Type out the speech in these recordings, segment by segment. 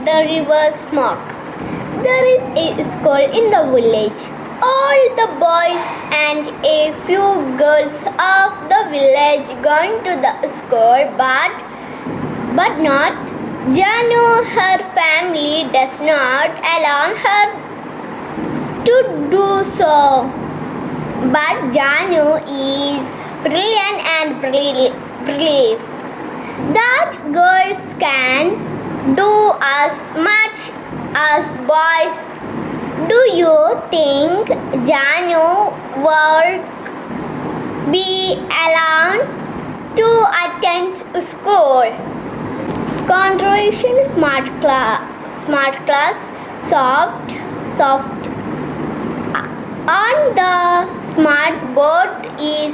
the river smoke. There is a school in the village. All the boys and a few girls of the village going to the school, but not Janu. Her family does not allow her to do so. But Janu is brilliant and brave. That girls can do as much as boys. Do you think Janu would be allowed to attend school? Conversation smart class, soft. On the smart board is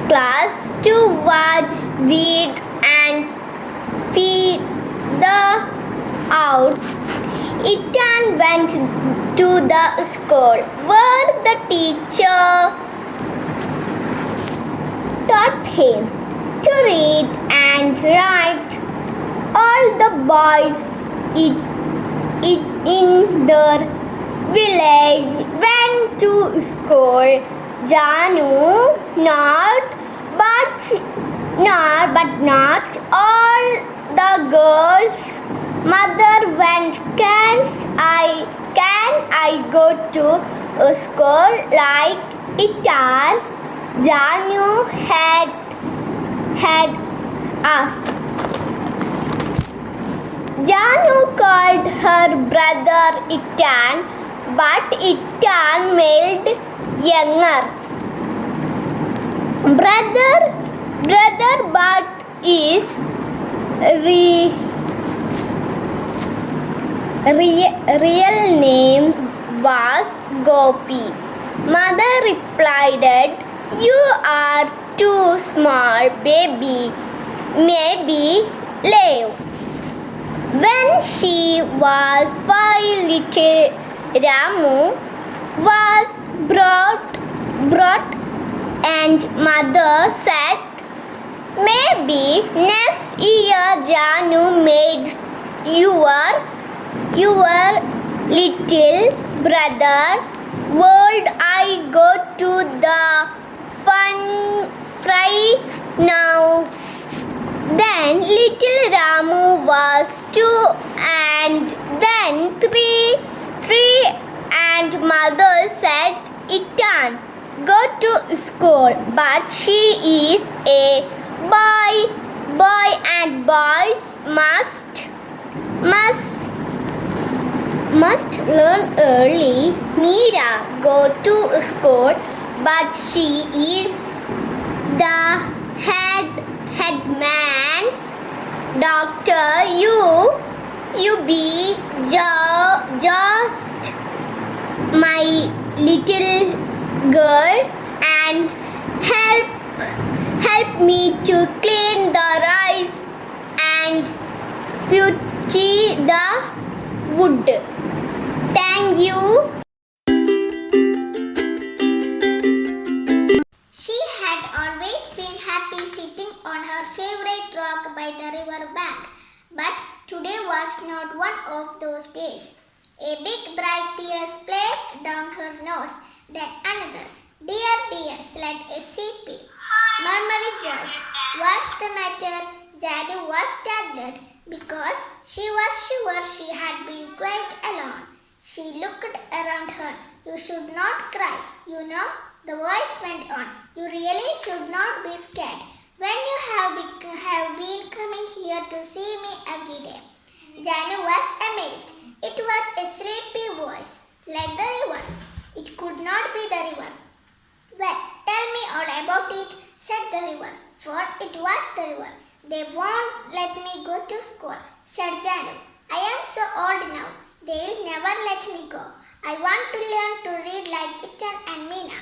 class to watch, read and feed the out. Ethan went to the school where the teacher taught him to read and write. All the boys in their village went to school. Janu but not all the girls. Mother went. Can I go to a school like Ethan? Janu had asked. Janu called her brother Ethan, but Ethan made younger. Brother, but is real name was Gopi. Mother replied, "You are too small, baby. Maybe leave." When she was 5, little Ramu was brought and mother said, "Maybe next year Janu made your little brother. Would I go to the fun fry now?" Then little Ramu was 2 and then 3 and mother said, "Ethan, go to school, but she is a boy and boys must learn early. Meera go to school, but she is the headman's daughter. You be just my little girl and help me to clean the rice and fetch the wood. Thank you." She had always been happy sitting on her favorite rock by the river bank, but today was not one of those days. A big bright tear splashed down her nose, then another. Dear, said a sleepy, murmuring voice. "What's the matter?" Janu was startled because she was sure she had been quite alone. She looked around her. "You should not cry, you know," the voice went on. "You really should not be scared when you have been coming here to see me every day." Janu was amazed. It was a sleepy voice, like the river. It could not be the river. "Well, tell me all about it," said the river, for it was the river. "They won't let me go to school," said Janu. "I am so old now. They'll never let me go. I want to learn to read like Ethan and Meena."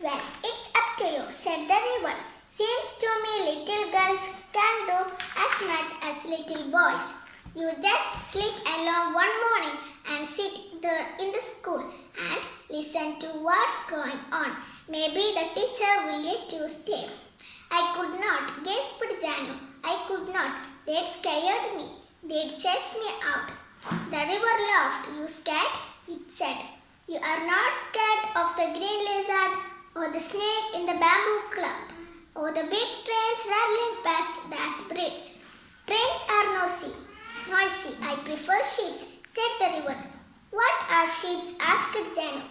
"Well, it's up to you," said the river. "Seems to me little girls can do as much as little boys. You just sleep along one morning and sit there in the school and listen to what's going on. Maybe the teacher will let you stay." "I could not," gasped Janu. "I could not. They'd scared me. They'd chase me out." The river laughed. You scared? It said. You are not scared of the green lizard or the snake in the bamboo clump or the big trains rattling past that bridge. Trains are noisy. I prefer sheep, said the river. What are sheep? Asked Janu.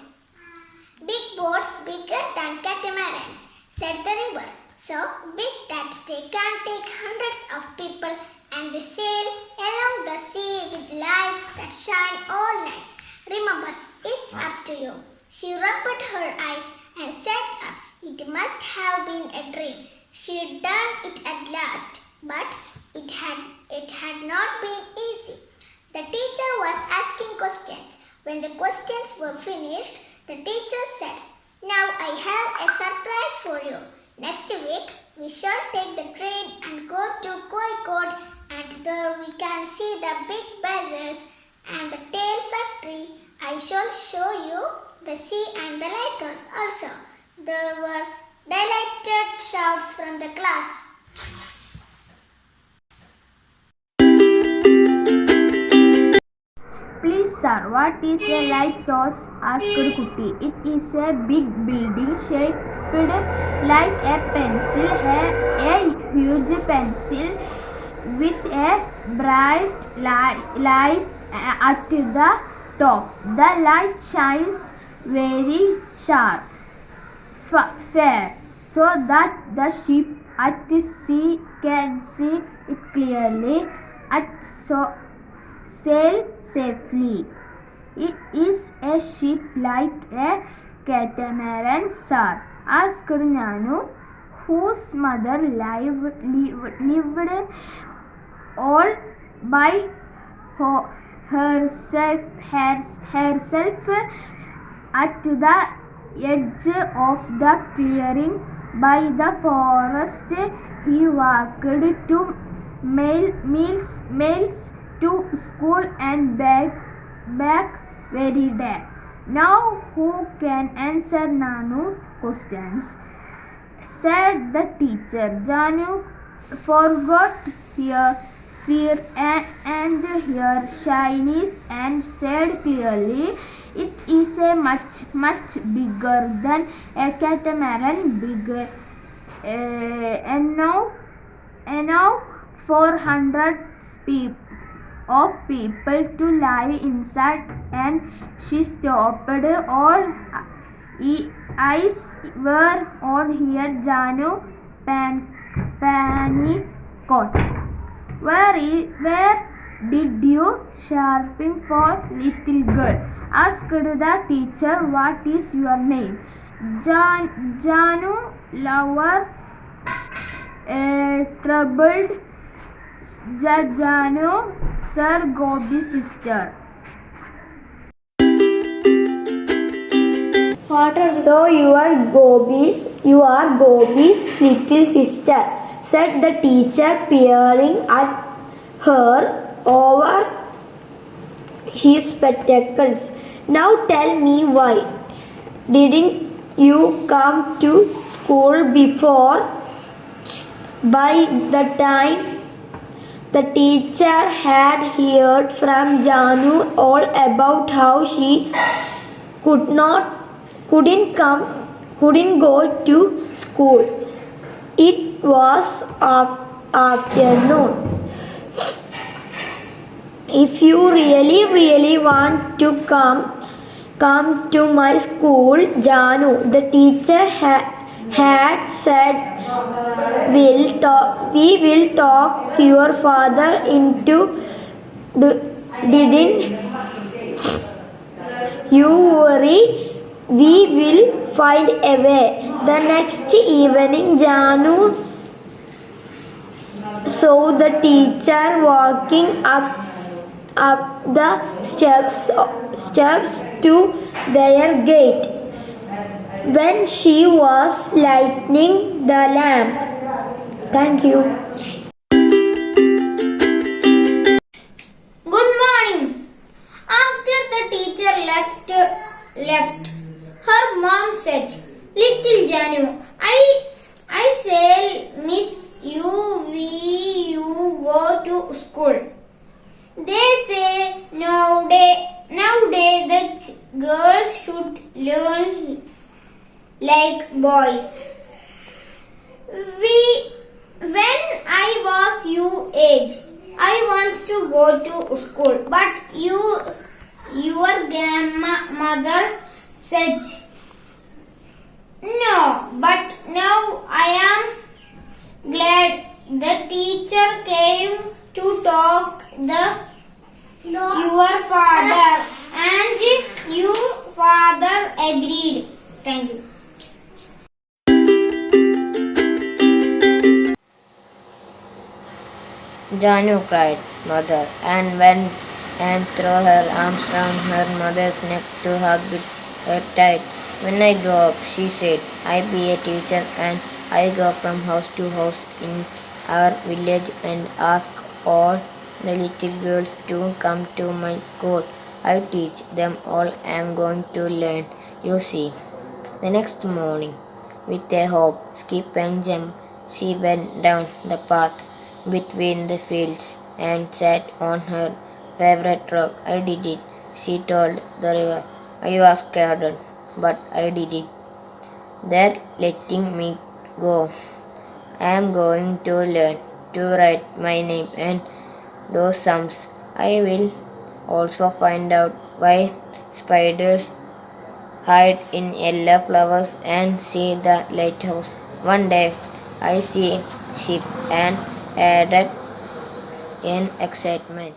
Big boats bigger than catamarans, said the river. So big that they can take hundreds of people and they sail along the sea with lights that shine all nights. Remember, it's up to you. She rubbed her eyes and sat up. It must have been a dream. She'd done it at last, but it had not been easy. The teacher was asking questions. When the questions were finished, the teacher said, "Now I have a surprise for you. Next week, we shall take the train and go to Kozhikode, and there we can see the big bazaars and the tail factory. I shall show you the sea and the lighthouse also." There were delighted shouts from the class. Please sir, what is a lighthouse? asked Kutti. It is a big building shaped like a pencil, a huge pencil with a bright light at the top. The light shines very sharp, fair, so that the ship at sea can see it clearly and sail safely. It is a ship like a catamaran, sir, asked Janu, whose mother lived all by herself at the edge of the clearing by the forest. He walked to miles to school and back every day. Now who can answer Nanu's questions? said the teacher. Janu forgot her fear and her shyness and said clearly, "It is a much bigger than a catamaran, bigger enough for hundreds of people to live inside." And she stopped. All eyes were on her. Janu panicked. Where did you shopping for, little girl? asked the teacher. What is your name? Janu lower troubled. Janu, Sir Gobi's sister. So you are Gobi's little sister, said the teacher, peering at her over his spectacles. Now tell me, why didn't you come to school before? By the time the teacher had heard from Janu all about how she couldn't go to school. It was afternoon. If you really want to come to my school, Janu, the teacher had said, we will talk your father into didn't you worry, we will find a way. The next evening, Janu saw the teacher walking up the steps to their gate when she was lighting the lamp. Thank you. Good morning. After the teacher left, her mom said, "Little Janu, I shall miss you when you go to school. They say nowadays that girls should learn like boys. When I was your age, I wants to go to school, but your grandmother said no. But now I am glad the teacher came to talk your father, and your father agreed. Thank you. Janu cried, "Mother," and went and threw her arms round her mother's neck to hug her tight. "When I grow up," she said, "I be a teacher and I go from house to house in our village and ask all the little girls to come to my school. I teach them all I am going to learn, you see." The next morning, with a hop, skip and jump, she went down the path between the fields and sat on her favorite rock. "I did it," she told the river. "I was scared, but I did it. They're letting me go. I am going to learn to write my name and do sums. I will also find out why spiders hide in yellow flowers and see the lighthouse. One day I see sheep and added in excitement.